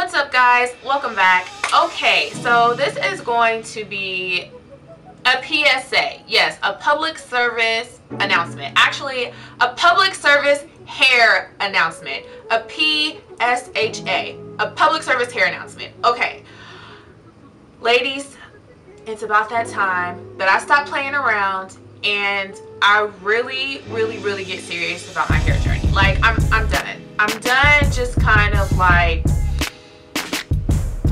What's up, guys? Welcome back. Okay, so this is going to be a PSA. Yes, a public service announcement. Actually, a public service hair announcement. A PSHA. A public service hair announcement. Okay. Ladies, it's about that time that I stop playing around and I really get serious about my hair journey. Like, I'm done. I'm done just kind of like,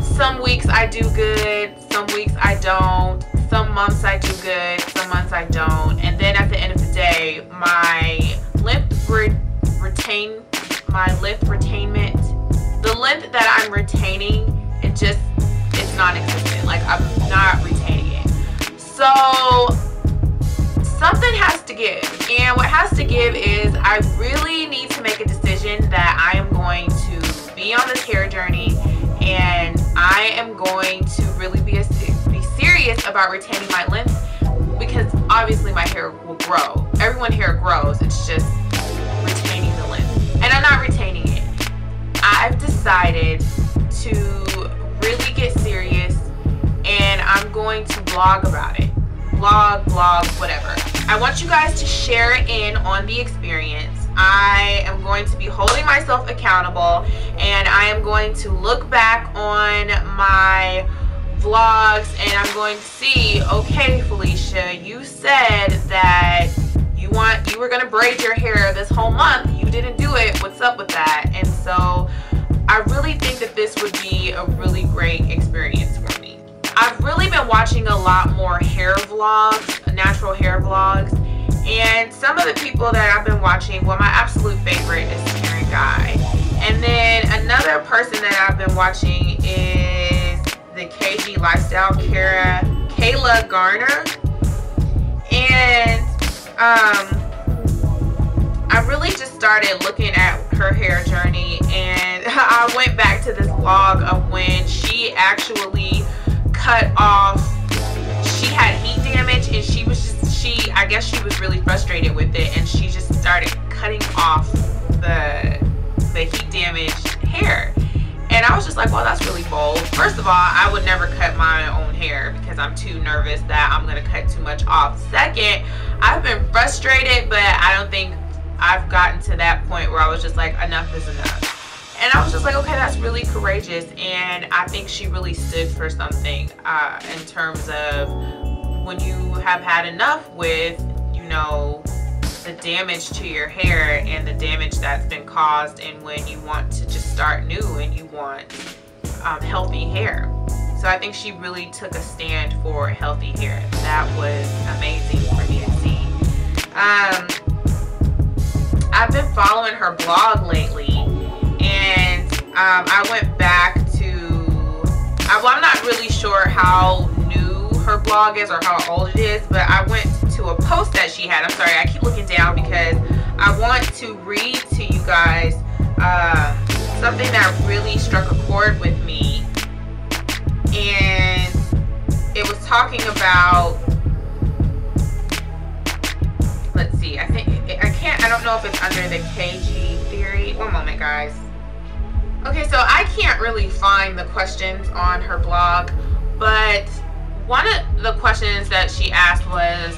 some weeks I do good, some weeks I don't, some months I do good, some months I don't, and then at the end of the day, my length retainment, the length that I'm retaining, it's non-existent. Like, I'm not retaining it. So something has to give, and what has to give is I really need to make a decision that I am going to be on this hair journey, and I am going to really be serious about retaining my length, because obviously my hair will grow. Everyone's hair grows. It's just retaining the length, and I'm not retaining it. I've decided to really get serious, and I'm going to vlog about it. Vlog, whatever. I want you guys to share in on the experience. I am going to be holding myself accountable, and I am going to look back on my vlogs, and I'm going to see, okay, Felicia, you said that you were going to braid your hair this whole month. You didn't do it. What's up with that? And so I really think that this would be a really great experience for me. I've really been watching a lot more hair vlogs, natural hair vlogs, and some of the people that I've been watching, well, my absolute favorite is Taren Guy. And then another person that I've been watching is the thekglifestyle, Kayla Garner. And I really just started looking at her hair journey, and I went back to this vlog of when she actually cut off, she had heat damage, and I guess she was really frustrated with it, and she just started cutting off the heat damaged hair. And I was just like, well, that's really bold. First of all, I would never cut my own hair because I'm too nervous that I'm gonna cut too much off. Second, I've been frustrated, but I don't think I've gotten to that point where I was just like, enough is enough. And I was just like, okay, that's really courageous, and I think she really stood for something in terms of when you have had enough with, you know, the damage to your hair and the damage that's been caused, and when you want to just start new and you want healthy hair. So I think she really took a stand for healthy hair. That was amazing for me to see. I've been following her blog lately, and I went back to, well, I'm not really sure how new her blog is or how old it is, but I went to a post that she had. I'm sorry, I keep looking down because I want to read to you guys something that really struck a chord with me, and it was talking about, let's see, I don't know if it's under the KG theory. One moment, guys. Okay, so I can't really find the questions on her blog, but one of the questions that she asked was,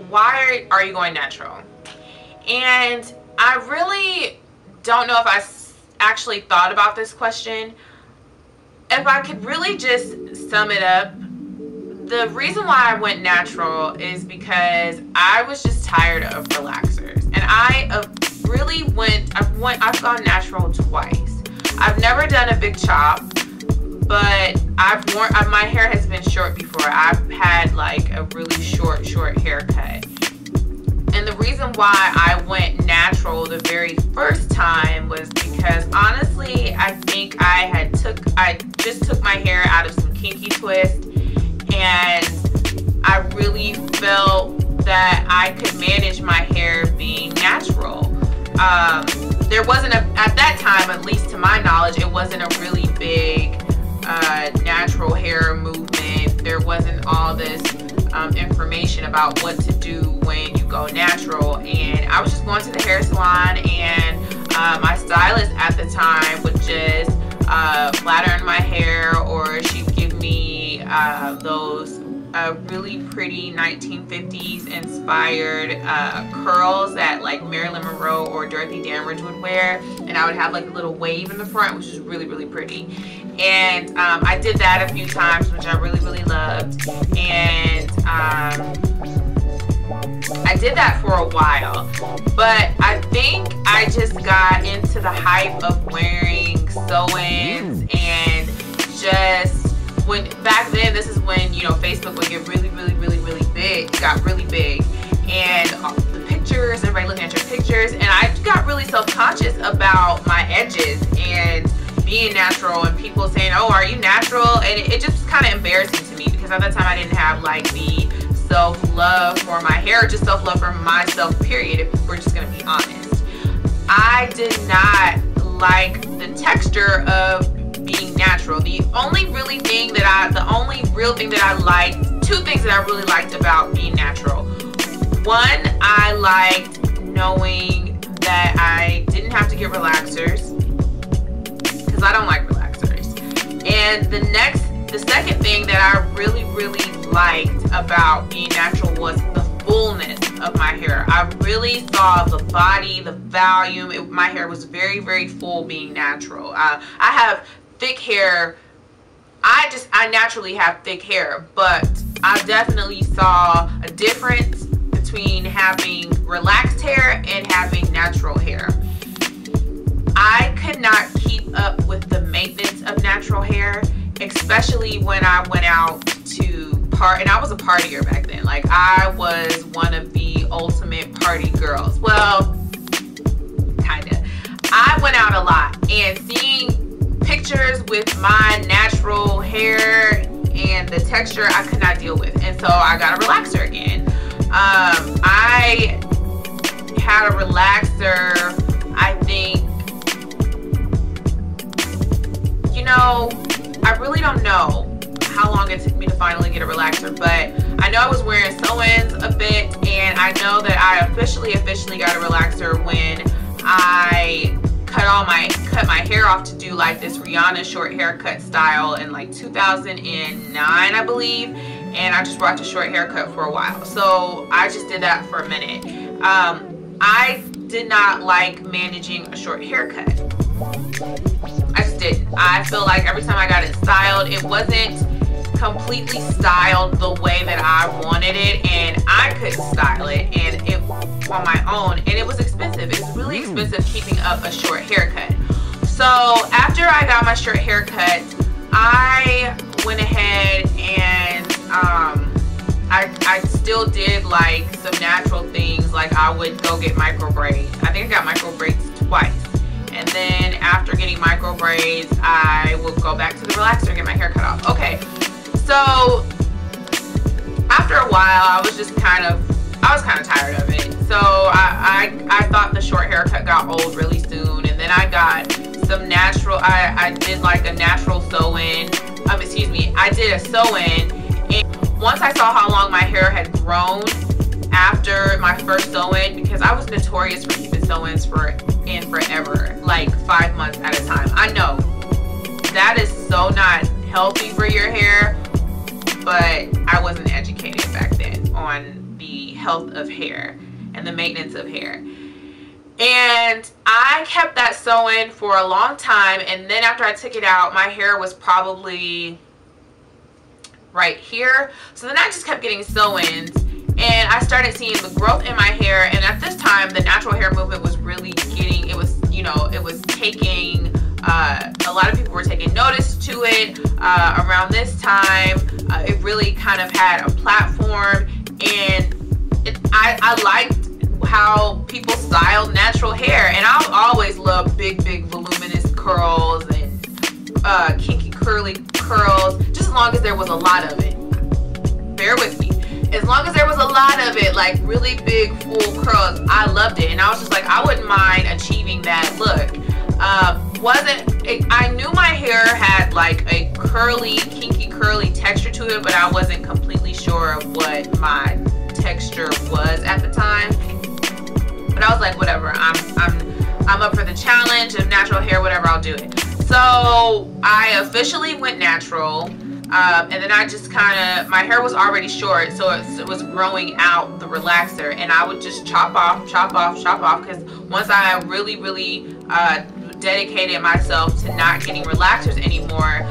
why are you going natural? And I really don't know if I actually thought about this question. If I could really just sum it up, the reason why I went natural is because I was just tired of relaxers, and I've gone natural twice. I've never done a big chop, but my hair has been short before. I've had like a really short haircut. And the reason why I went natural the very first time was because, honestly, I think I just took my hair out of some kinky twist, and I really felt that I could manage my hair being natural. There wasn't at that time, at least to my knowledge, it wasn't a really big natural hair movement. There wasn't all this information about what to do when you go natural, and I was just going to the hair salon, and my stylist at the time really pretty 1950s inspired curls that like Marilyn Monroe or Dorothy Dandridge would wear, and I would have like a little wave in the front, which is really, really pretty. And I did that a few times, which I really, really loved. And I did that for a while, but I think I just got into the hype of wearing sew-ins, and just when back then, this is when, you know, Facebook would get really, really, really, really big. It got really big, and the pictures, everybody looking at your pictures, and I got really self-conscious about my edges and being natural, and people saying, oh, are you natural? And it just was kind of embarrassing to me, because at that time I didn't have like the self-love for my hair, just self-love for myself, period, if we're just gonna be honest. I did not like the texture of being natural. The only real thing that I liked, two things that I really liked about being natural. One, I liked knowing that I didn't have to get relaxers, because I don't like relaxers. And the second thing that I really, really liked about being natural was the fullness of my hair. I really saw the body, the volume. My hair was very, very full being natural. I have thick hair. I naturally have thick hair, but I definitely saw a difference between having relaxed hair and having natural hair. I could not keep up with the maintenance of natural hair, especially when I went out to and I was a partier back then. Like, I was one of the ultimate party girls. Well, kinda. I went out a lot, and seeing pictures with my natural hair and the texture I could not deal with, and so I got a relaxer again. I had a relaxer, I think, you know, I really don't know how long it took me to finally get a relaxer, but I know I was wearing sew-ins a bit, and I know that I officially got a relaxer when I cut my hair off to do like this Rihanna short haircut style in like 2009, I believe, and I just rocked a short haircut for a while. So I just did that for a minute. I did not like managing a short haircut. I just didn't. I feel like every time I got it styled, it wasn't completely styled the way that I wanted it, and I couldn't style it, and it on my own, and it was expensive. It's really expensive keeping up a short haircut. So after I got my short haircut, I went ahead and I still did like some natural things. Like, I would go get micro braids. I think I got micro braids twice. And then after getting micro braids, I would go back to the relaxer and get my hair cut off. Okay, so after a while, I was kind of tired of it. So I thought the short haircut got old really soon, and then I got some natural. I did like a natural sew-in. I did a sew-in, and once I saw how long my hair had grown after my first sew-in, because I was notorious for keeping sew-ins in forever, like 5 months at a time. I know that is so not healthy for your hair, but I wasn't educated back then on the health of hair and the maintenance of hair. And I kept that sew-in for a long time, and then after I took it out, my hair was probably right here. So then I just kept getting sew-ins, and I started seeing the growth in my hair. And at this time, the natural hair movement was really getting, it was taking, a lot of people were taking notice to it around this time. It really kind of had a platform, and I liked how people styled natural hair. And I always loved big voluminous curls and kinky curly curls, just as long as there was a lot of it. Bear with me. As long as there was a lot of it, like really big full curls, I loved it. And I was just like, I wouldn't mind achieving that look. I knew my hair had like a kinky curly texture to it, but I wasn't completely sure of what my texture was at the time. But I was like, whatever, I'm up for the challenge of natural hair, whatever, I'll do it. So I officially went natural. And then I just kind of, my hair was already short, so it was growing out the relaxer, and I would just chop off, because once I really dedicated myself to not getting relaxers anymore,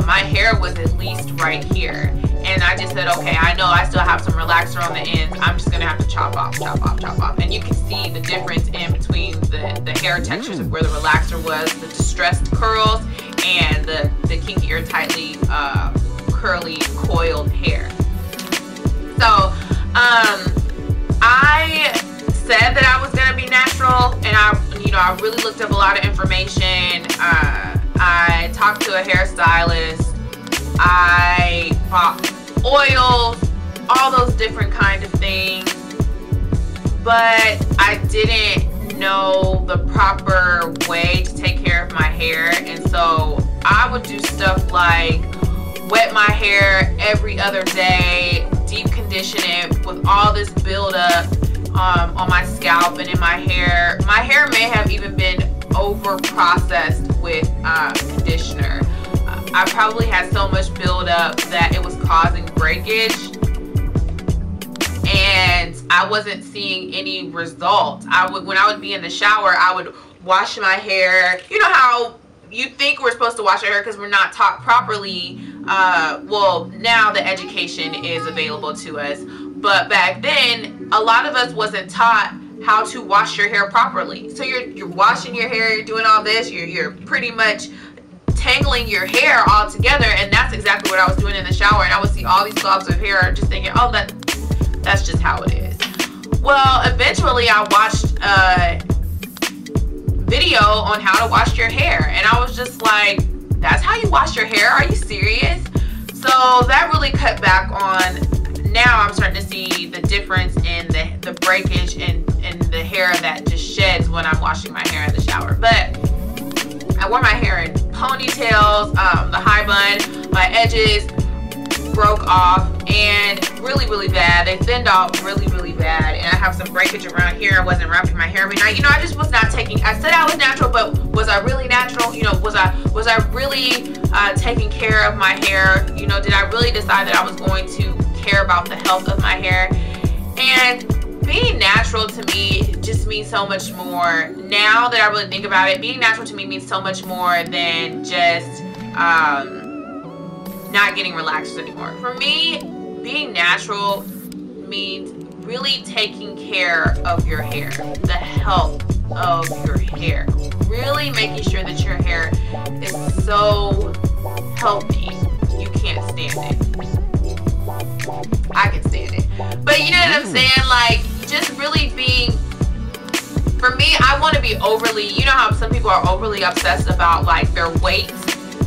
my hair was at least right here. And I just said, okay, I know I still have some relaxer on the ends. I'm just gonna have to chop off. And you can see the difference in between the hair textures of where the relaxer was, the distressed curls, and the kinkier, tightly curly, coiled hair. So I said that I was gonna be natural, and I really looked up a lot of information. I talked to a hairstylist. I bought oils, all those different kind of things, but I didn't know the proper way to take care of my hair. And so I would do stuff like wet my hair every other day, deep condition it with all this buildup on my scalp and in my hair. My hair may have even been over processed with conditioner. I probably had so much buildup that it was causing breakage, and I wasn't seeing any results. When I would be in the shower, I would wash my hair. You know how you think we're supposed to wash our hair because we're not taught properly. Well, now the education is available to us, but back then, a lot of us wasn't taught how to wash your hair properly. So you're washing your hair, you're doing all this, you're pretty much tangling your hair all together, and that's exactly what I was doing in the shower. And I would see all these globs of hair, just thinking, oh, that's just how it is. Well, eventually I watched a video on how to wash your hair, and I was just like, that's how you wash your hair? Are you serious? So that really cut back on. Now I'm starting to see the difference in the breakage and the hair that just sheds when I'm washing my hair in the shower. But I wore my hair in ponytails, the high bun, my edges broke off, and really bad. They thinned off really bad, and I have some breakage around here. I wasn't wrapping my hair every night. I just was not taking, I said I was natural, but was I really natural? Was I really taking care of my hair? Did I really decide that I was going to care about the health of my hair? And being natural to me just means so much more. Now that I really think about it, being natural to me means so much more than just not getting relaxers anymore. For me, being natural means really taking care of your hair, the health of your hair, really making sure that your hair is so healthy. You can't stand it. I can stand it, but you know what I'm saying, like, just really being, for me, I want to be overly, you know how some people are overly obsessed about like their weight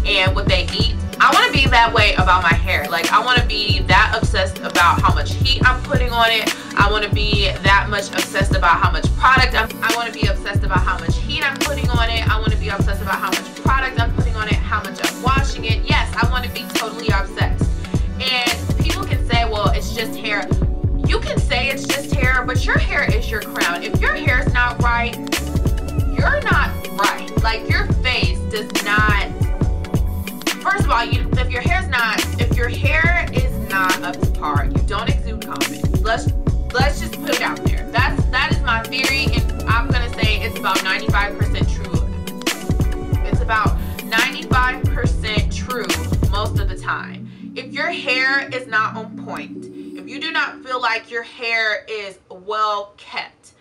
and what they eat. I want to be that way about my hair. Like, I want to be that obsessed about how much heat I'm putting on it. I want to be that much obsessed about how much product I want to be obsessed about how much heat I'm putting on it. I want to be obsessed about how much product I'm putting on it, how much I'm washing it. Yes, I want to be totally obsessed. And people can say, well, it's just hair. You can say it's just hair, but your hair is your crown. If your hair is not right, you're not right. Like, your face does not, first of all, if your hair is not up to par, you don't exude confidence. Let's just put it out there. That is my theory, and I'm gonna say it's about 95% true. It's about 95% true most of the time. If your hair is not on point, if you do not feel like your hair is well kept,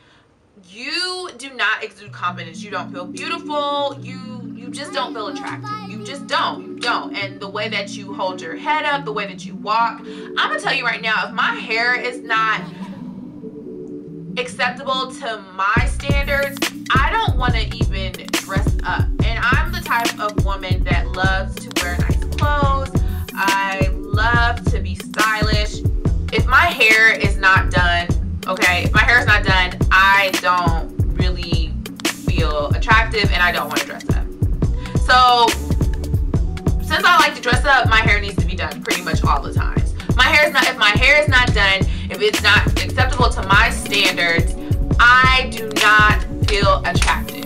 you do not exude confidence. You don't feel beautiful. You just don't feel attractive. You just don't. You don't. And the way that you hold your head up, the way that you walk, I'm gonna tell you right now, if my hair is not acceptable to my standards, I don't want to even dress up. And I'm the type of woman that loves to wear nice clothes. I love to be stylish. If my hair is not done, okay, if my hair is not done, I don't really feel attractive, and I don't want to dress up. So since I like to dress up, my hair needs to be done pretty much all the time. If my hair is not done, if it's not acceptable to my standards, I do not feel attractive.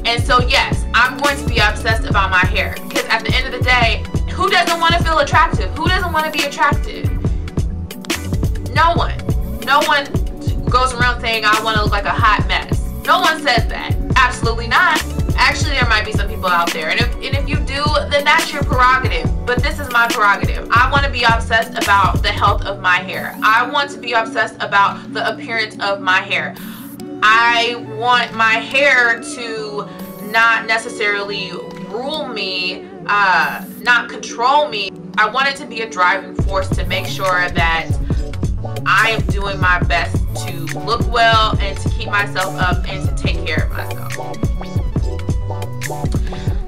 And so yes, I'm going to be obsessed about my hair, because at the end of the day, Who doesn't want to feel attractive? Who doesn't want to be attractive? No one. No one goes around saying, I want to look like a hot mess. No one says that. Absolutely not. Actually, there might be some people out there. And if you do, then that's your prerogative. But this is my prerogative. I want to be obsessed about the health of my hair. I want to be obsessed about the appearance of my hair. I want my hair to not necessarily rule me, not control me. I want it to be a driving force to make sure that I am doing my best to look well and to keep myself up and to take care of myself.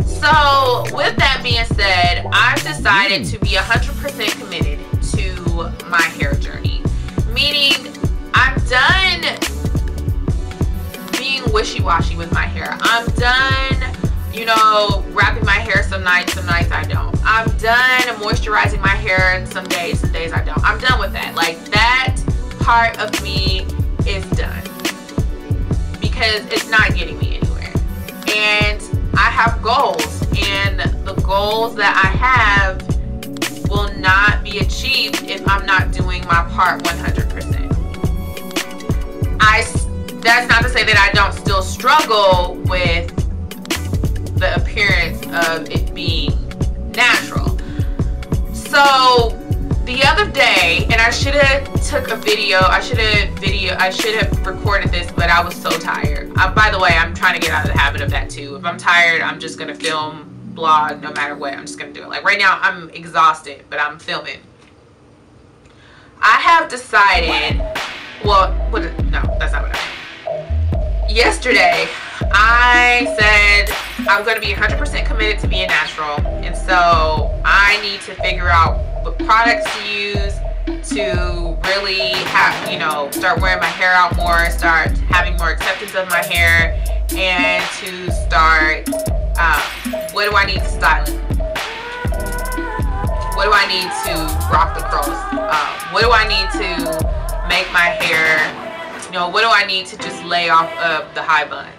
So with that being said, I've decided to be 100% committed to my hair journey. Meaning I'm done being wishy-washy with my hair. I'm done, you know, wrapping my hair some nights I don't. I'm done moisturizing my hair and some days I don't. I'm done with that. Like, that part of me is done because it's not getting me anywhere. And I have goals, and the goals that I have will not be achieved if I'm not doing my part 100%. That's not to say that I don't still struggle with the appearance of it being natural. So the other day, and I should have took a video, I should have recorded this, but I was so tired. By the way, I'm trying to get out of the habit of that too. If I'm tired, I'm just gonna film, blog, no matter what. I'm just gonna do it. Like right now, I'm exhausted, but I'm filming. I have decided, well, no, that's not what I meant. Yesterday, I said I'm going to be 100% committed to being natural, and so I need to figure out what products to use to really have, you know, start wearing my hair out more, start having more acceptance of my hair, and to start, what do I need to style it? What do I need to rock the curls? What do I need to make my hair, you know, what do I need to just lay off of the high buns?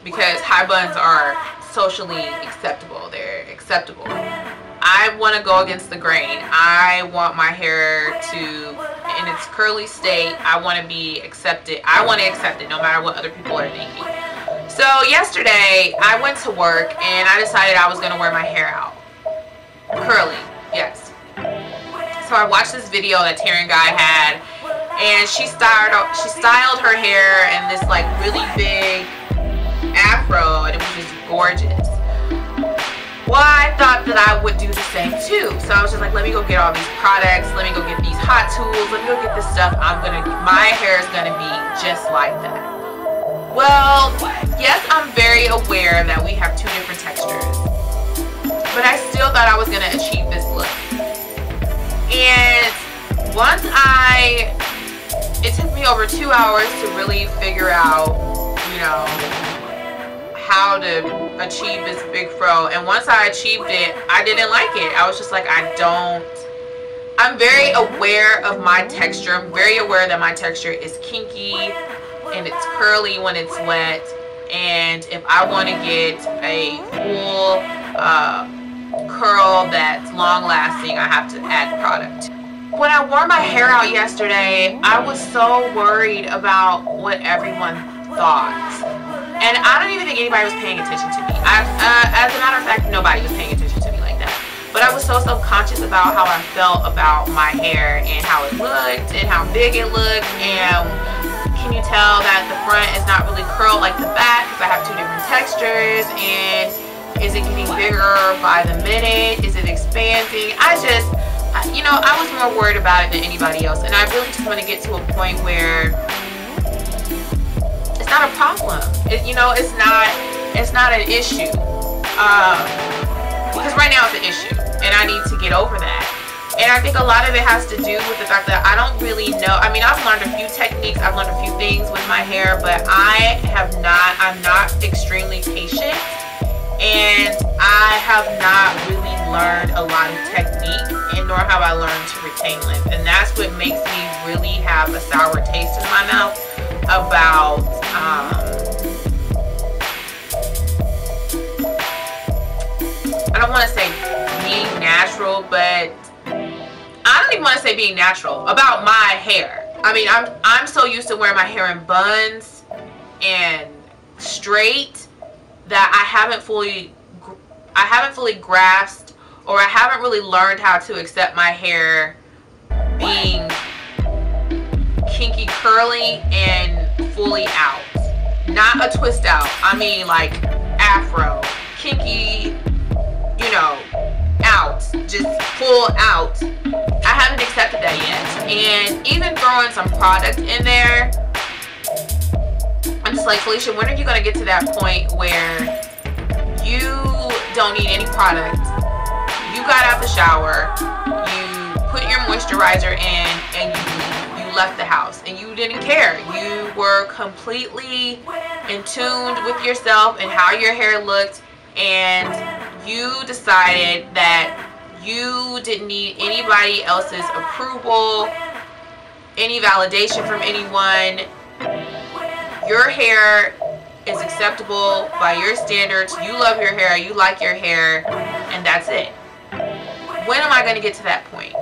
Because high buns are socially acceptable. They're acceptable. I want to go against the grain. I want my hair to, in its curly state, I want to be accepted. I want to accept it no matter what other people are thinking. So yesterday, I went to work and I decided I was going to wear my hair out. Curly, yes. So I watched this video that Taren Guy had, and she styled her hair in this like really big afro, and it was just gorgeous. Well, I thought that I would do the same too. So I was just like, let me go get all these products, let me go get these hot tools, let me go get this stuff. My hair is gonna be just like that. Well, yes, I'm very aware that we have two different textures, but I still thought I was gonna achieve this look. And once it took me over 2 hours to really figure out, you know, how to achieve this big fro. And once I achieved it, I didn't like it. I was just like, I'm very aware of my texture. I'm very aware that my texture is kinky and it's curly when it's wet. And if I want to get a full curl that's long lasting, I have to add product. When I wore my hair out yesterday, I was so worried about what everyone thought. And I don't even think anybody was paying attention to me. As a matter of fact, nobody was paying attention to me like that. But I was so self-conscious about how I felt about my hair and how it looked and how big it looked. And can you tell that the front is not really curled like the back because I have two different textures? And is it getting bigger by the minute? Is it expanding? You know, I was more worried about it than anybody else, and I really just want to get to a point where it's not a problem. You know, it's not an issue. Because right now it's an issue, and I need to get over that. And I think a lot of it has to do with the fact that I don't really know. I mean, I've learned a few techniques, I've learned a few things with my hair, but I'm not extremely patient, and I have not really learned a lot of technique, and nor have I learned to retain length. And that's what makes me really have a sour taste in my mouth about I don't want to say being natural, but I don't even want to say being natural, about my hair. I mean, I'm so used to wearing my hair in buns and straight that I haven't fully grasped, or I haven't really learned how to accept my hair being kinky curly and fully out. Not a twist out. I mean like afro, kinky, you know, out, just full out. I haven't accepted that yet. And even throwing some product in there, I'm just like, Felicia, when are you gonna get to that point where you don't need any product? You got out the shower, you put your moisturizer in, and you left the house, and you didn't care. You were completely in tune with yourself and how your hair looked, and you decided that you didn't need anybody else's approval, any validation from anyone. Your hair is acceptable by your standards. You love your hair, you like your hair, and that's it. When am I going to get to that point?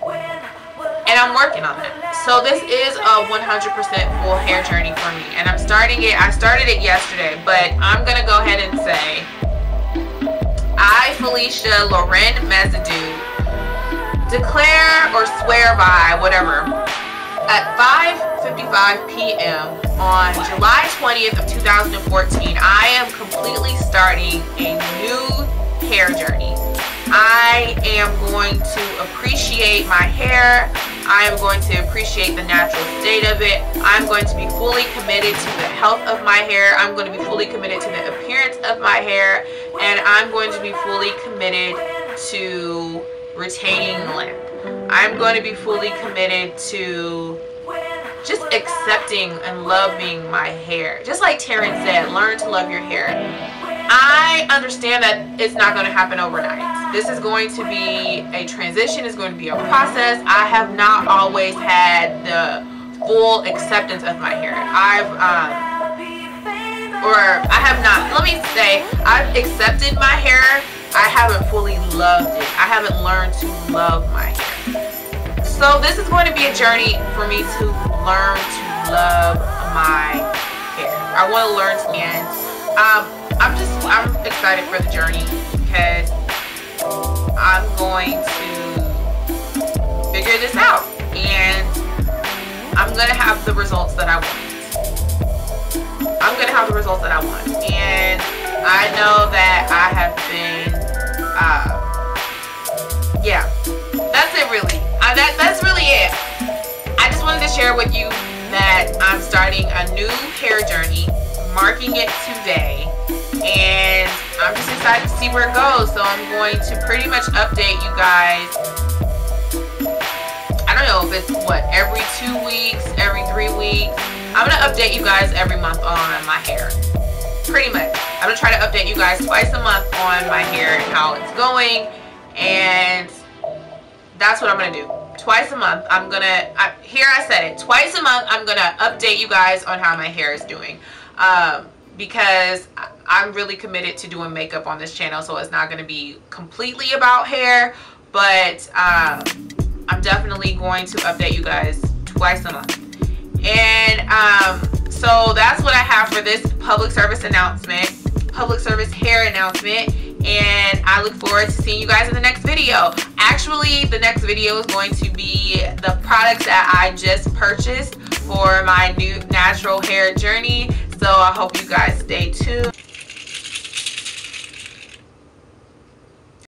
And I'm working on that. So this is a 100% full hair journey for me, and I'm starting it. I started it yesterday, but I'm going to go ahead and say, I, Felicia Loren Mesidou, declare or swear by, whatever, at 5:55 p.m. on July 20th of 2014, I am completely starting a new hair journey. I am going to appreciate my hair. I am going to appreciate the natural state of it. I'm going to be fully committed to the health of my hair. I'm going to be fully committed to the appearance of my hair. And I'm going to be fully committed to retaining length. I'm going to be fully committed to just accepting and loving my hair. Just like Taren said, learn to love your hair. I understand that it's not going to happen overnight. This is going to be a transition. It's going to be a process. I have not always had the full acceptance of my hair. I've accepted my hair. I haven't fully loved it. I haven't learned to love my hair. So this is going to be a journey for me to learn to love my hair. I want to learn to, and I'm excited for the journey because I'm going to figure this out, and I'm going to have the results that I want. I'm going to have the results that I want, and I know that I have been, yeah, that's it really. That's really it. I just wanted to share with you that I'm starting a new hair journey, marking it today, and I'm just excited to see where it goes. So I'm going to pretty much update you guys. I don't know if it's what, every 2 weeks, every 3 weeks. I'm gonna update you guys every month on my hair. Pretty much. I'm gonna try to update you guys twice a month on my hair and how it's going, and that's what I'm gonna do. Twice a month, here I said it, twice a month I'm gonna update you guys on how my hair is doing. Because I'm really committed to doing makeup on this channel, so it's not going to be completely about hair, but I'm definitely going to update you guys twice a month. And so that's what I have for this public service announcement, public service hair announcement, and I look forward to seeing you guys in the next video. Actually, the next video is going to be the products that I just purchased for my new natural hair journey. So I hope you guys stay tuned.